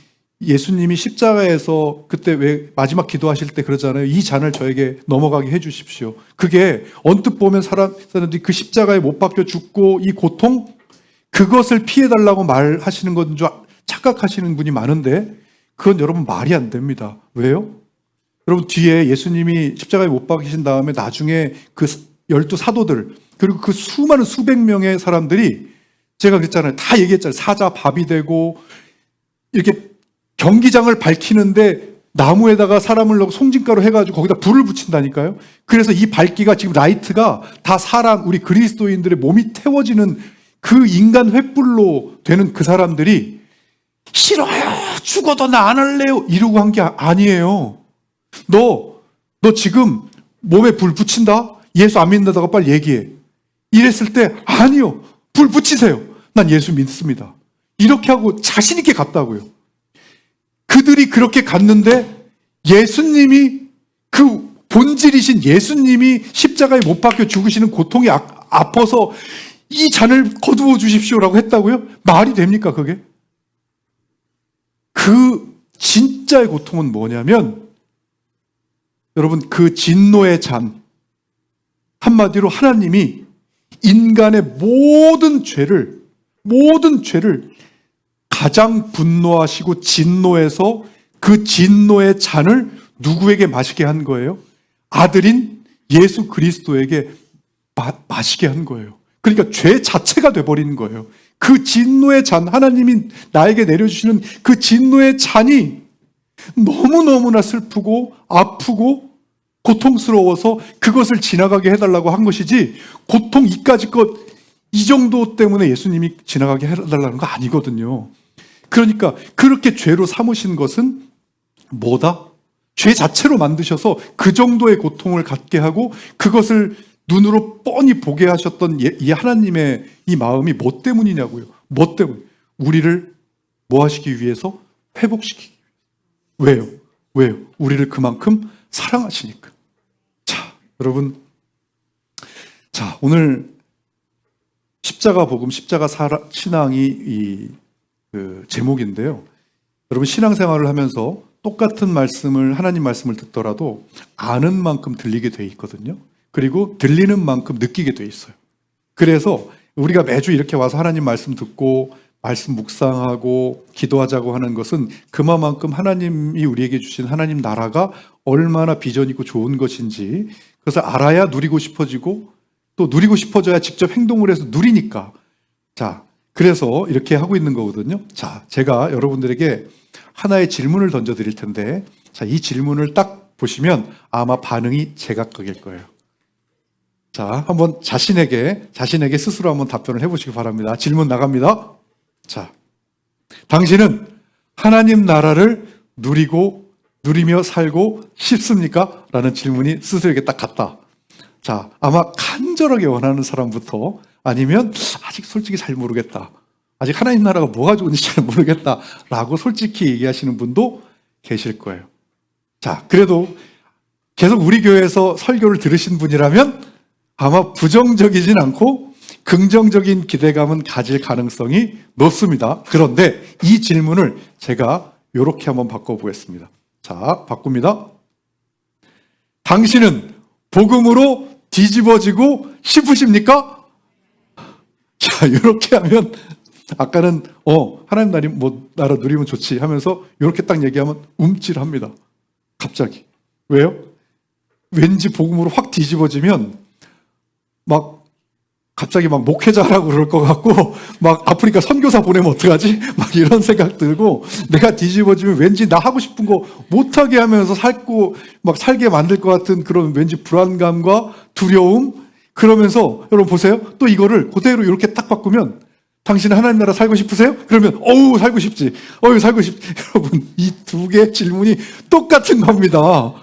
예수님이 십자가에서 그때 왜 마지막 기도하실 때 그러잖아요. 이 잔을 저에게 넘어가게 해 주십시오. 그게 언뜻 보면 사람들이 그 십자가에 못 박혀 죽고 이 고통, 그것을 피해달라고 말하시는 건 줄 착각하시는 분이 많은데 그건 여러분 말이 안 됩니다. 왜요? 여러분 뒤에 예수님이 십자가에 못 박히신 다음에 나중에 그 12 사도들 그리고 그 수많은 수백 명의 사람들이 제가 그랬잖아요. 다 얘기했잖아요. 사자 밥이 되고 이렇게 경기장을 밝히는데 나무에다가 사람을 넣고 송진가루 해가지고 거기다 불을 붙인다니까요. 그래서 이 밝기가 지금 라이트가 다 사람, 우리 그리스도인들의 몸이 태워지는 그 인간 횃불로 되는 그 사람들이 싫어요. 죽어도 나 안 할래요. 이러고 한 게 아니에요. 너 지금 몸에 불 붙인다? 예수 안 믿는다고 빨리 얘기해. 이랬을 때 아니요. 불 붙이세요. 난 예수 믿습니다. 이렇게 하고 자신 있게 갔다고요. 그들이 그렇게 갔는데 예수님이 그 본질이신 예수님이 십자가에 못 박혀 죽으시는 고통이 아파서 이 잔을 거두어 주십시오라고 했다고요? 말이 됩니까 그게? 그 진짜의 고통은 뭐냐면 여러분 그 진노의 잔, 한마디로 하나님이 인간의 모든 죄를 가장 분노하시고 진노해서 그 진노의 잔을 누구에게 마시게 한 거예요? 아들인 예수 그리스도에게 마시게 한 거예요. 그러니까 죄 자체가 돼버리는 거예요. 그 진노의 잔, 하나님이 나에게 내려주시는 그 진노의 잔이 너무너무나 슬프고 아프고 고통스러워서 그것을 지나가게 해달라고 한 것이지, 고통 이까짓 것, 이 정도 때문에 예수님이 지나가게 해달라는 거 아니거든요. 그러니까 그렇게 죄로 삼으신 것은 뭐다? 죄 자체로 만드셔서 그 정도의 고통을 갖게 하고 그것을 눈으로 뻔히 보게 하셨던 이 하나님의 이 마음이 뭐 때문이냐고요. 뭐 때문에? 우리를 뭐 하시기 위해서? 회복시키기 위해서. 왜요? 우리를 그만큼 사랑하시니까. 자, 여러분. 자, 오늘 십자가 복음, 십자가 신앙이 그 제목인데요. 여러분 신앙생활을 하면서 똑같은 말씀을, 하나님 말씀을 듣더라도 아는 만큼 들리게 돼 있거든요. 그리고 들리는 만큼 느끼게 돼 있어요. 그래서 우리가 매주 이렇게 와서 하나님 말씀 듣고 말씀 묵상하고 기도하자고 하는 것은 그만큼 하나님이 우리에게 주신 하나님 나라가 얼마나 비전 있고 좋은 것인지 그것을 알아야 누리고 싶어지고, 또 누리고 싶어져야 직접 행동을 해서 누리니까. 자, 그래서 이렇게 하고 있는 거거든요. 자, 제가 여러분들에게 하나의 질문을 던져 드릴 텐데, 자, 이 질문을 딱 보시면 아마 반응이 제각각일 거예요. 자, 한번 자신에게 스스로 한번 답변을 해보시기 바랍니다. 질문 나갑니다. 자, 당신은 하나님 나라를 누리며 살고 싶습니까? 라는 질문이 스스로에게 딱 갔다. 자, 아마 간절하게 원하는 사람부터, 아니면 아직 솔직히 잘 모르겠다, 아직 하나님 나라가 뭐가 좋은지 잘 모르겠다 라고 솔직히 얘기하시는 분도 계실 거예요. 자, 그래도 계속 우리 교회에서 설교를 들으신 분이라면 아마 부정적이진 않고 긍정적인 기대감은 가질 가능성이 높습니다. 그런데 이 질문을 제가 이렇게 한번 바꿔보겠습니다. 자, 바꿉니다. 당신은 복음으로 뒤집어지고 싶으십니까? 자, 이렇게 하면 아까는 하나님 나라 누리면 좋지 하면서 이렇게 딱 얘기하면 움찔합니다. 갑자기. 왜요? 왠지 복음으로 확 뒤집어지면 갑자기 목회자라고 그럴 것 같고, 아프리카 선교사 보내면 어떡하지? 이런 생각 들고, 내가 뒤집어지면 왠지 나 하고 싶은 거 못하게 하면서 살게 만들 것 같은 그런 왠지 불안감과 두려움, 그러면서 여러분 보세요. 또 이거를 그대로 이렇게 딱 바꾸면, 당신은 하나님 나라 살고 싶으세요? 그러면 살고 싶지. 살고 싶지. 여러분, 이 두 개의 질문이 똑같은 겁니다.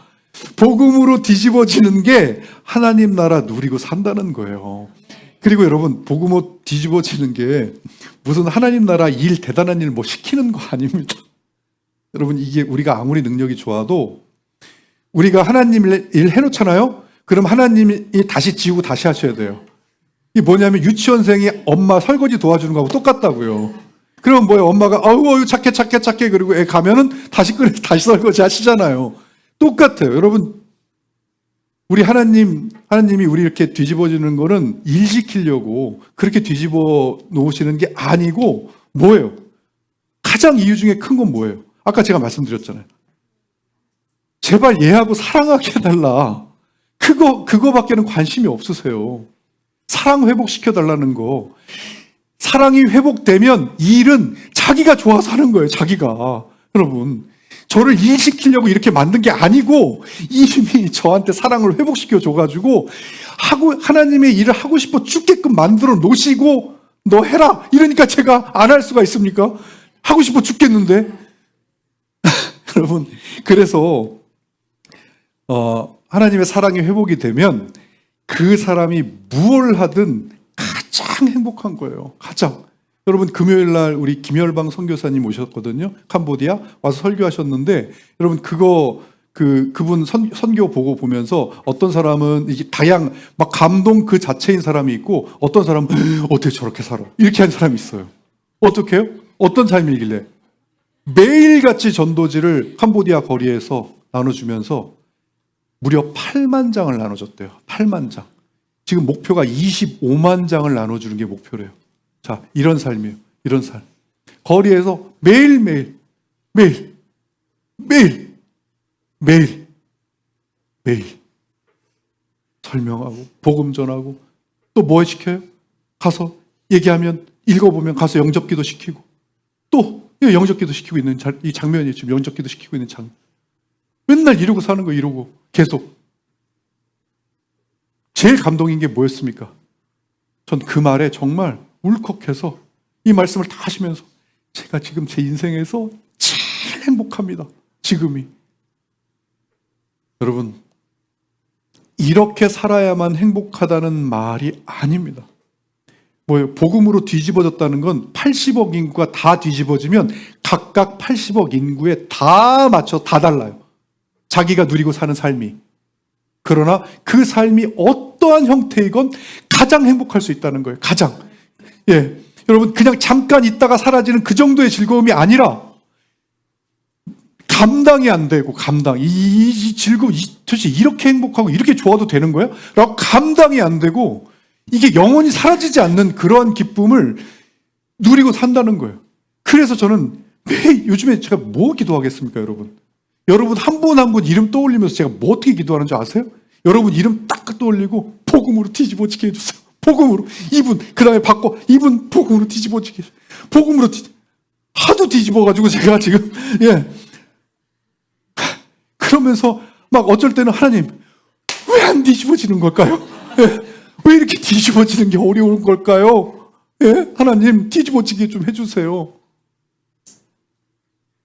복음으로 뒤집어지는 게 하나님 나라 누리고 산다는 거예요. 그리고 여러분, 복음으로 뒤집어지는 게 무슨 하나님 나라 일, 대단한 일 시키는 거 아닙니다. 여러분, 이게 우리가 아무리 능력이 좋아도 우리가 하나님 일 해놓잖아요? 그럼 하나님이 다시 지우고 다시 하셔야 돼요. 이게 뭐냐면 유치원생이 엄마 설거지 도와주는 거하고 똑같다고요. 그럼 뭐예요? 엄마가 착해 그리고 애 가면은 다시 설거지 하시잖아요. 똑같아요. 여러분, 우리 하나님이 우리 이렇게 뒤집어지는 거는 일 시키려고 그렇게 뒤집어 놓으시는 게 아니고, 뭐예요? 가장 이유 중에 큰 건 뭐예요? 아까 제가 말씀드렸잖아요. 제발 얘하고 사랑하게 해달라. 그거밖에는 관심이 없으세요. 사랑 회복시켜달라는 거. 사랑이 회복되면 이 일은 자기가 좋아서 하는 거예요, 자기가. 여러분, 저를 일시키려고 이렇게 만든 게 아니고 이미 저한테 사랑을 회복시켜 줘가지고 하나님의 일을 하고 싶어 죽게끔 만들어 놓으시고 너 해라 이러니까 제가 안 할 수가 있습니까? 하고 싶어 죽겠는데. 여러분, 그래서 하나님의 사랑이 회복이 되면 그 사람이 무엇을 하든 가장 행복한 거예요. 가장. 여러분, 금요일 날 우리 김열방 선교사님 오셨거든요. 캄보디아 와서 설교하셨는데, 여러분 그거 그분 선교 보고 보면서 어떤 사람은 이게 막 감동 그 자체인 사람이 있고 어떤 사람은 어떻게 저렇게 살아? 이렇게 한 사람이 있어요. 어떻게 해요? 어떤 삶이길래? 매일같이 전도지를 캄보디아 거리에서 나눠주면서 무려 8만 장을 나눠줬대요. 8만 장. 지금 목표가 25만 장을 나눠주는 게 목표래요. 자, 이런 삶이에요. 이런 삶. 거리에서 매일 설명하고 복음 전하고 또 뭐 시켜요? 가서 얘기하면 읽어보면 가서 영접기도 시키고 또 영접기도 시키고 있는 이 장면이 지금 영접기도 시키고 있는 장면. 맨날 이러고 사는 거 이러고 계속. 제일 감동인 게 뭐였습니까? 전 그 말에 정말 울컥해서 이 말씀을 다 하시면서 제가 지금 제 인생에서 제일 행복합니다. 지금이. 여러분, 이렇게 살아야만 행복하다는 말이 아닙니다. 뭐예요? 복음으로 뒤집어졌다는 건 80억 인구가 다 뒤집어지면 각각 80억 인구에 다 맞춰 다 달라요. 자기가 누리고 사는 삶이. 그러나 그 삶이 어떠한 형태이건 가장 행복할 수 있다는 거예요. 가장. 예. 여러분, 그냥 잠깐 있다가 사라지는 그 정도의 즐거움이 아니라 감당이 안 되고, 이 즐거움, 도대체 이렇게 행복하고 이렇게 좋아도 되는 거야? 라고 감당이 안 되고, 이게 영원히 사라지지 않는 그러한 기쁨을 누리고 산다는 거예요. 그래서 저는 왜 요즘에 제가 뭐 기도하겠습니까, 여러분? 여러분 한 분 한 분 이름 떠올리면서 제가 뭐 어떻게 기도하는 줄 아세요? 여러분 이름 딱 떠올리고 복음으로 뒤집어지게 해주세요. 복음으로. 이분, 그 다음에 바꿔. 이분 복음으로 뒤집어지게. 복음으로 하도 뒤집어가지고 제가 지금, 예. 그러면서 막 어쩔 때는 하나님, 왜 안 뒤집어지는 걸까요? 예. 왜 이렇게 뒤집어지는 게 어려운 걸까요? 예? 하나님, 뒤집어지게 좀 해주세요.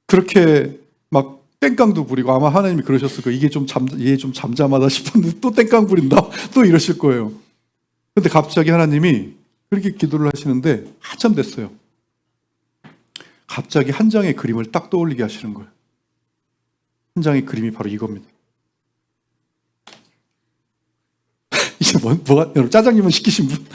그렇게 막 땡깡도 부리고 아마 하나님이 그러셨을 거예요. 이게 좀 잠잠하다 싶었는데 또 땡깡 부린다? 또 이러실 거예요. 근데 갑자기 하나님이 그렇게 기도를 하시는데 한참 됐어요. 갑자기 한 장의 그림을 딱 떠올리게 하시는 거예요. 한 장의 그림이 바로 이겁니다. 이제 뭐가, 여러분, 짜장님은 시키신 분?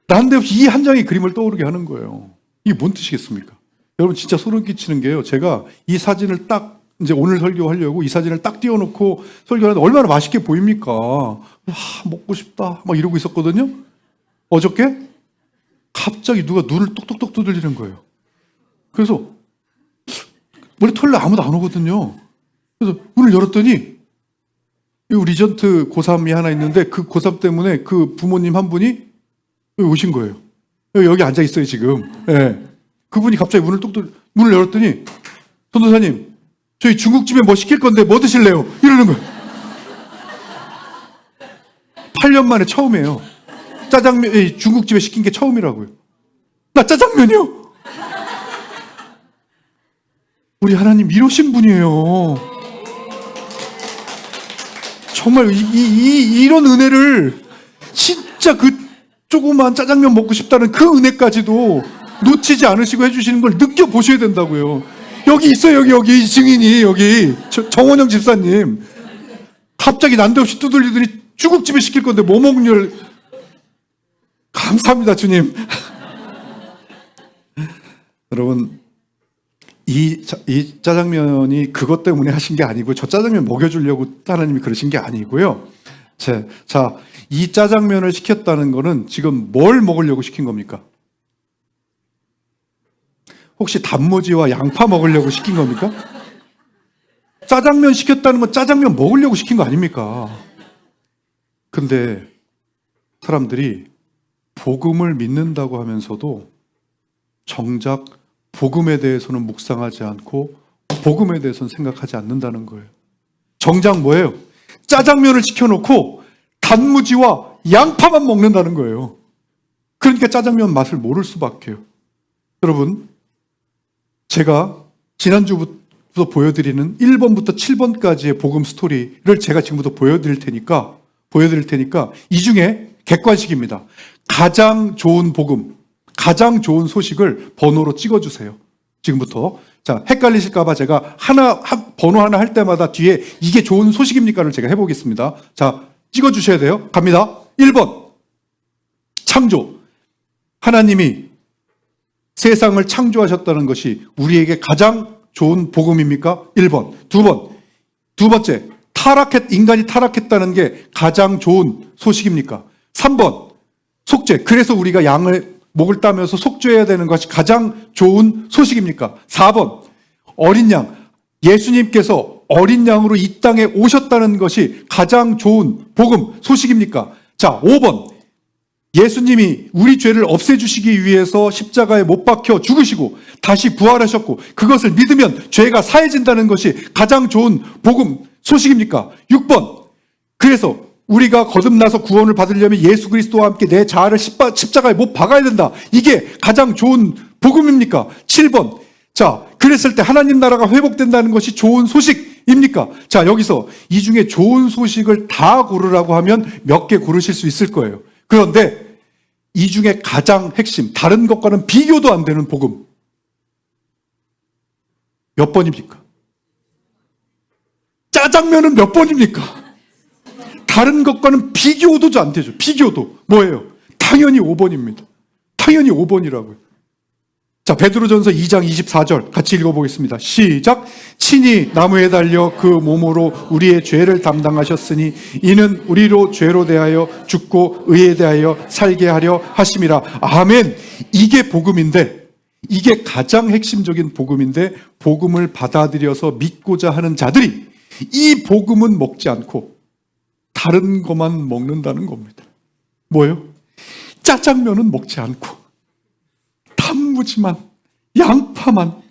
난데없이 이 한 장의 그림을 떠오르게 하는 거예요. 이게 뭔 뜻이겠습니까? 여러분, 진짜 소름 끼치는 게요. 제가 이 사진을 딱, 이제 오늘 설교하려고 이 사진을 딱 띄워놓고 설교하는데 얼마나 맛있게 보입니까? 먹고 싶다. 막 이러고 있었거든요. 어저께 갑자기 누가 눈을 똑똑똑 두들리는 거예요. 그래서 원래 토요일에 아무도 안 오거든요. 그래서 문을 열었더니 이 리전트 고3이 하나 있는데 그 고3 때문에 그 부모님 한 분이 여기 오신 거예요. 여기 앉아 있어요, 지금. 네. 그분이 갑자기 문을 열었더니 전도사님, 저희 중국집에 뭐 시킬 건데 뭐 드실래요? 이러는 거예요. 8년 만에 처음이에요. 짜장면, 중국집에 시킨 게 처음이라고요. 나 짜장면이요? 우리 하나님 이러신 분이에요. 정말 이런 은혜를 진짜 그 조그만 짜장면 먹고 싶다는 그 은혜까지도 놓치지 않으시고 해주시는 걸 느껴보셔야 된다고요. 여기 있어요, 여기 증인이, 여기 정원영 집사님. 갑자기 난데없이 두들리더니 중국집에 시킬 건데 뭐 먹냐. 감사합니다, 주님. 여러분, 이 짜장면이 그것 때문에 하신 게 아니고 저 짜장면 먹여주려고 하나님이 그러신 게 아니고요. 자, 이 짜장면을 시켰다는 거는 지금 뭘 먹으려고 시킨 겁니까? 혹시 단무지와 양파 먹으려고 시킨 겁니까? 짜장면 시켰다는 건 짜장면 먹으려고 시킨 거 아닙니까? 근데 사람들이 복음을 믿는다고 하면서도 정작 복음에 대해서는 묵상하지 않고 복음에 대해서는 생각하지 않는다는 거예요. 정작 뭐예요? 짜장면을 시켜놓고 단무지와 양파만 먹는다는 거예요. 그러니까 짜장면 맛을 모를 수밖에요. 여러분, 제가 지난주부터 보여드리는 1번부터 7번까지의 복음 스토리를 제가 지금부터 보여드릴 테니까 이 중에 객관식입니다. 가장 좋은 복음, 가장 좋은 소식을 번호로 찍어주세요. 지금부터 자, 헷갈리실까봐 제가 번호 하나 할 때마다 뒤에 이게 좋은 소식입니까를 제가 해보겠습니다. 자, 찍어주셔야 돼요. 갑니다. 1번. 창조. 하나님이 세상을 창조하셨다는 것이 우리에게 가장 좋은 복음입니까? 1번. 2번. 두 번째. 인간이 타락했다는 게 가장 좋은 소식입니까? 3번. 속죄. 그래서 우리가 목을 따면서 속죄해야 되는 것이 가장 좋은 소식입니까? 4번. 어린 양. 예수님께서 어린 양으로 이 땅에 오셨다는 것이 가장 좋은 복음, 소식입니까? 자, 5번. 예수님이 우리 죄를 없애주시기 위해서 십자가에 못 박혀 죽으시고 다시 부활하셨고 그것을 믿으면 죄가 사해진다는 것이 가장 좋은 복음, 소식입니까? 6번. 그래서 우리가 거듭나서 구원을 받으려면 예수 그리스도와 함께 내 자아를 십자가에 못 박아야 된다. 이게 가장 좋은 복음입니까? 7번. 자, 그랬을 때 하나님 나라가 회복된다는 것이 좋은 소식입니까? 자, 여기서 이 중에 좋은 소식을 다 고르라고 하면 몇 개 고르실 수 있을 거예요. 그런데 이 중에 가장 핵심, 다른 것과는 비교도 안 되는 복음. 몇 번입니까? 짜장면은 몇 번입니까? 다른 것과는 비교도 안 되죠. 비교도. 뭐예요? 당연히 5번입니다. 당연히 5번이라고요. 자, 베드로전서 2장 24절 같이 읽어보겠습니다. 시작. 친히 나무에 달려 그 몸으로 우리의 죄를 담당하셨으니 이는 우리로 죄로 대하여 죽고 의에 대하여 살게 하려 하심이라. 아멘. 이게 복음인데, 이게 가장 핵심적인 복음인데, 복음을 받아들여서 믿고자 하는 자들이 이 복음은 먹지 않고 다른 것만 먹는다는 겁니다. 뭐예요? 짜장면은 먹지 않고 단무지만, 양파만.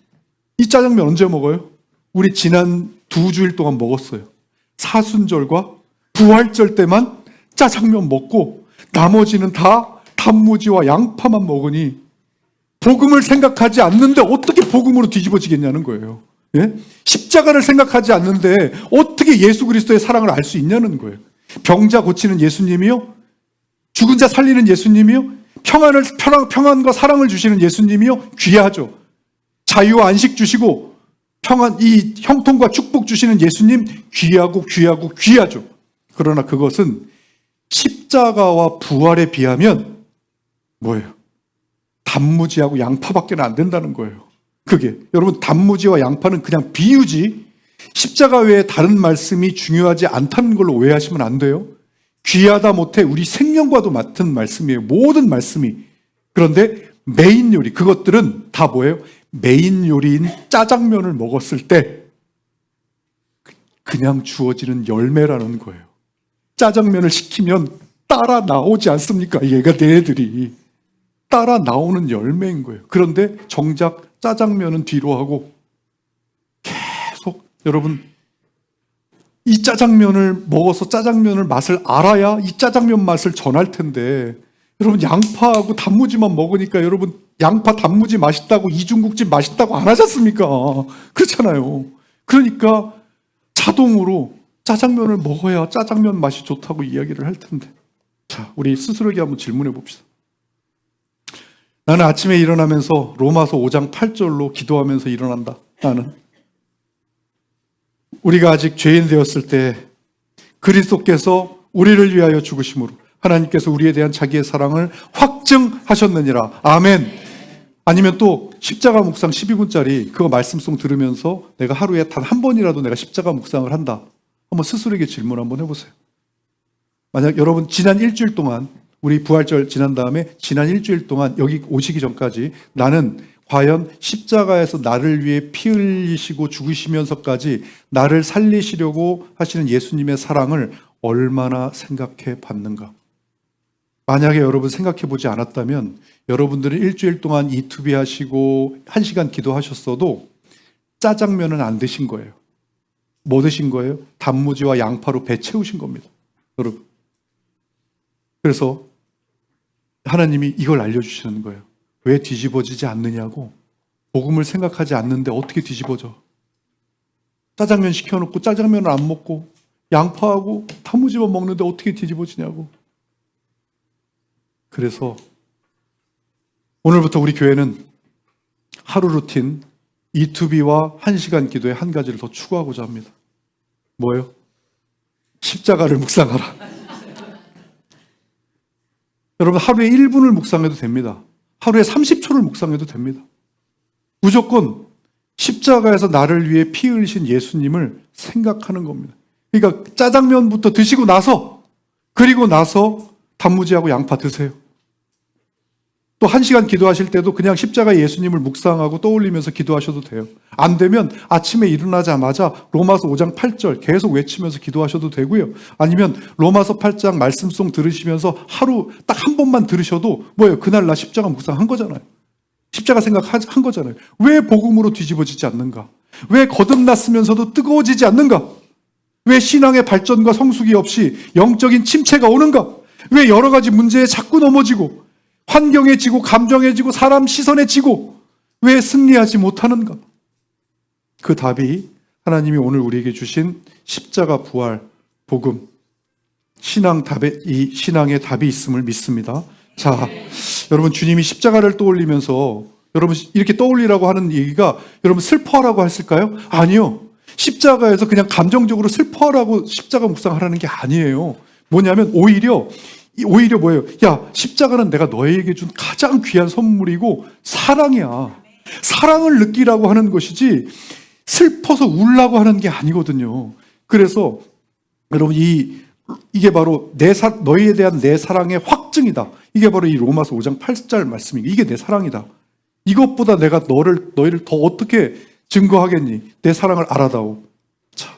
이 짜장면 언제 먹어요? 우리 지난 2주일 동안 먹었어요. 사순절과 부활절 때만 짜장면 먹고 나머지는 다 단무지와 양파만 먹으니 복음을 생각하지 않는데 어떻게 복음으로 뒤집어지겠냐는 거예요. 예? 십자가를 생각하지 않는데 어떻게 예수 그리스도의 사랑을 알 수 있냐는 거예요. 병자 고치는 예수님이요? 죽은 자 살리는 예수님이요? 평안과 사랑을 주시는 예수님이요? 귀하죠. 자유와 안식 주시고 평안, 이 형통과 축복 주시는 예수님 귀하죠. 그러나 그것은 십자가와 부활에 비하면 뭐예요? 단무지하고 양파밖에 안 된다는 거예요. 그게 여러분, 단무지와 양파는 그냥 비유지 십자가 외에 다른 말씀이 중요하지 않다는 걸로 오해하시면 안 돼요. 귀하다 못해 우리 생명과도 같은 말씀이에요. 모든 말씀이. 그런데 메인 요리, 그것들은 다 뭐예요? 메인 요리인 짜장면을 먹었을 때 그냥 주어지는 열매라는 거예요. 짜장면을 시키면 따라 나오지 않습니까? 얘가 얘네들이 따라 나오는 열매인 거예요. 그런데 정작 짜장면은 뒤로 하고 계속 여러분, 이 짜장면을 먹어서 짜장면을 맛을 알아야 이 짜장면 맛을 전할 텐데 여러분, 양파하고 단무지만 먹으니까 여러분, 양파 단무지 맛있다고 이중국집 맛있다고 안 하지 않습니까? 그렇잖아요. 그러니까 자동으로 짜장면을 먹어야 짜장면 맛이 좋다고 이야기를 할 텐데. 자, 우리 스스로에게 한번 질문해 봅시다. 나는 아침에 일어나면서 로마서 5장 8절로 기도하면서 일어난다. 나는 우리가 아직 죄인 되었을 때 그리스도께서 우리를 위하여 죽으심으로 하나님께서 우리에 대한 자기의 사랑을 확증하셨느니라. 아멘. 아니면 또 십자가 묵상 12분짜리 그거 말씀송 들으면서 내가 하루에 단 한 번이라도 내가 십자가 묵상을 한다. 한번 스스로에게 질문 한번 해보세요. 만약 여러분 지난 일주일 동안, 우리 부활절 지난 다음에 지난 일주일 동안 여기 오시기 전까지 나는 과연 십자가에서 나를 위해 피 흘리시고 죽으시면서까지 나를 살리시려고 하시는 예수님의 사랑을 얼마나 생각해 봤는가? 만약에 여러분 생각해 보지 않았다면 여러분들은 일주일 동안 이투비 하시고 1시간 기도하셨어도 짜장면은 안 드신 거예요. 뭐 드신 거예요? 단무지와 양파로 배 채우신 겁니다. 여러분. 그래서 하나님이 이걸 알려주시는 거예요. 왜 뒤집어지지 않느냐고. 복음을 생각하지 않는데 어떻게 뒤집어져? 짜장면 시켜놓고 짜장면을 안 먹고 양파하고 단무지만 먹는데 어떻게 뒤집어지냐고. 그래서 오늘부터 우리 교회는 하루 루틴 E2B와 1시간 기도에 한 가지를 더 추가하고자 합니다. 뭐예요? 십자가를 묵상하라. 여러분, 하루에 1분을 묵상해도 됩니다. 하루에 30초를 묵상해도 됩니다. 무조건 십자가에서 나를 위해 피 흘리신 예수님을 생각하는 겁니다. 그러니까 짜장면부터 드시고 나서, 그리고 나서 단무지하고 양파 드세요. 또 1시간 기도하실 때도 그냥 십자가 예수님을 묵상하고 떠올리면서 기도하셔도 돼요. 안 되면 아침에 일어나자마자 로마서 5장 8절 계속 외치면서 기도하셔도 되고요. 아니면 로마서 8장 말씀송 들으시면서 하루 딱 한 번만 들으셔도 뭐예요? 그날 나 십자가 묵상한 거잖아요. 십자가 생각한 거잖아요. 왜 복음으로 뒤집어지지 않는가? 왜 거듭났으면서도 뜨거워지지 않는가? 왜 신앙의 발전과 성숙이 없이 영적인 침체가 오는가? 왜 여러 가지 문제에 자꾸 넘어지고 환경에 지고 감정에 지고 사람 시선에 지고 왜 승리하지 못하는가? 그 답이 하나님이 오늘 우리에게 주신 십자가 부활 복음 이 신앙의 답이 있음을 믿습니다. 자, 여러분, 주님이 십자가를 떠올리면서 여러분 이렇게 떠올리라고 하는 얘기가 여러분 슬퍼하라고 했을까요? 아니요. 십자가에서 그냥 감정적으로 슬퍼하라고 십자가 묵상하라는 게 아니에요. 뭐냐면 오히려 뭐예요? 야, 십자가는 내가 너에게 준 가장 귀한 선물이고 사랑이야. 사랑을 느끼라고 하는 것이지 슬퍼서 울라고 하는 게 아니거든요. 그래서 여러분 이게 바로 너희에 대한 내 사랑의 확증이다. 이게 바로 이 로마서 5장 8절 말씀이에요. 이게 내 사랑이다. 이것보다 내가 너희를 더 어떻게 증거하겠니? 내 사랑을 알아다오. 자,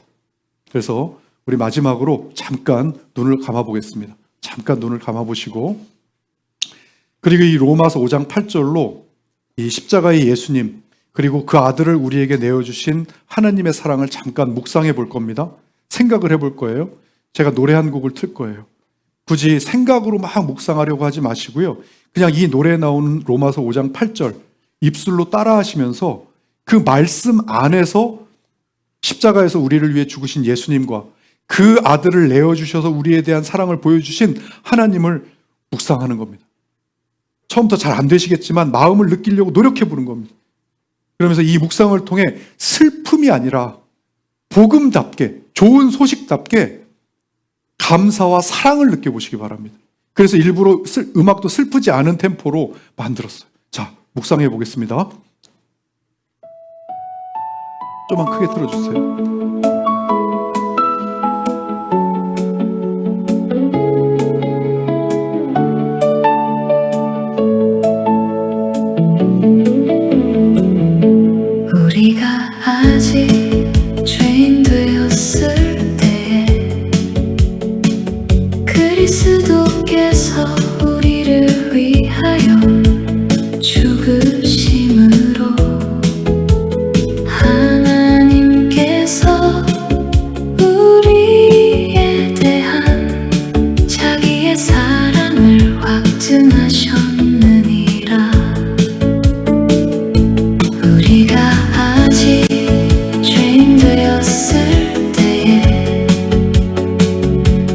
그래서 우리 마지막으로 잠깐 눈을 감아보겠습니다. 잠깐 눈을 감아보시고, 그리고 이 로마서 5장 8절로 이 십자가의 예수님 그리고 그 아들을 우리에게 내어주신 하나님의 사랑을 잠깐 묵상해 볼 겁니다. 생각을 해볼 거예요. 제가 노래 한 곡을 틀 거예요. 굳이 생각으로 막 묵상하려고 하지 마시고요. 그냥 이 노래에 나오는 로마서 5장 8절 입술로 따라 하시면서 그 말씀 안에서 십자가에서 우리를 위해 죽으신 예수님과 그 아들을 내어주셔서 우리에 대한 사랑을 보여주신 하나님을 묵상하는 겁니다. 처음부터 잘 안 되시겠지만 마음을 느끼려고 노력해 보는 겁니다. 그러면서 이 묵상을 통해 슬픔이 아니라 복음답게, 좋은 소식답게 감사와 사랑을 느껴보시기 바랍니다. 그래서 일부러 음악도 슬프지 않은 템포로 만들었어요. 자, 묵상해 보겠습니다. 좀만 크게 틀어주세요. 우리가 아직 죄인 되었을 때에 그리스도께서 우리를 위하여 죽으심으로 하나님께서 우리에 대한 자기의 사랑을 확증하셨느니라. 우리가 아직 죄인 되었을 때에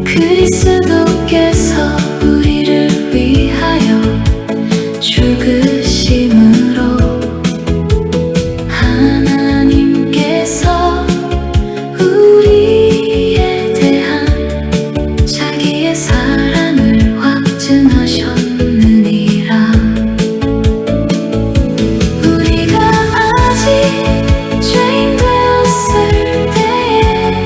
그리스도께서 우리를 위하여 죽으심으로 하나님께서 우리에 대한 자기의 사랑을 확증하셨느니라. 우리가 아직 죄인 되었을 때에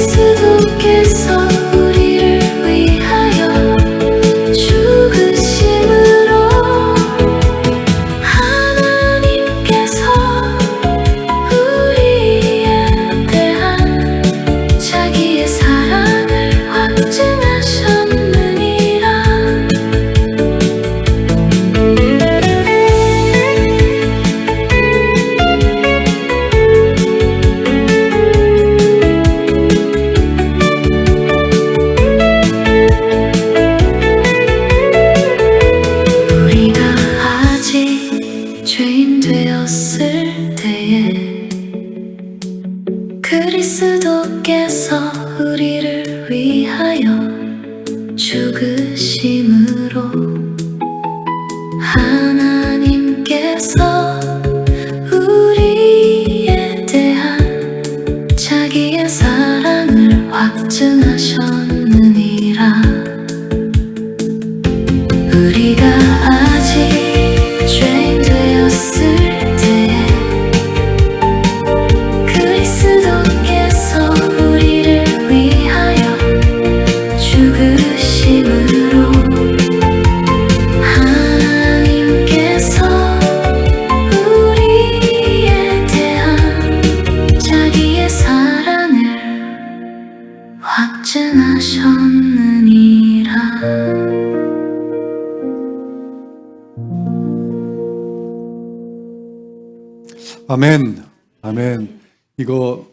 그리스도께서 우리를 위하여 죽으심으로 하나님께서 우리에 대한 자기의 사랑을 확증하셨느니라. 우리가 아직 죄인 되었을 때에 그리스도께서 우리를 위하여 죽으심으로 하나님께서 아멘. 아멘. 이거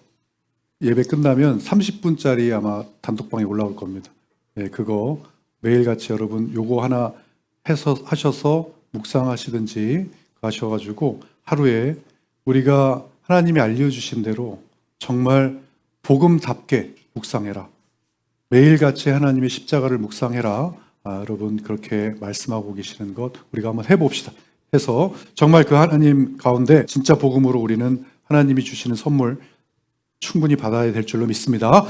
예배 끝나면 30분짜리 아마 단톡방에 올라올 겁니다. 네, 그거 매일같이 여러분 요거 하나 해서 하셔서 묵상하시든지 가셔가지고 하루에 우리가 하나님이 알려주신 대로 정말 복음답게 묵상해라. 매일같이 하나님의 십자가를 묵상해라. 여러분 그렇게 말씀하고 계시는 것 우리가 한번 해봅시다. 해서 정말 그 하나님 가운데 진짜 복음으로 우리는 하나님이 주시는 선물 충분히 받아야 될 줄로 믿습니다.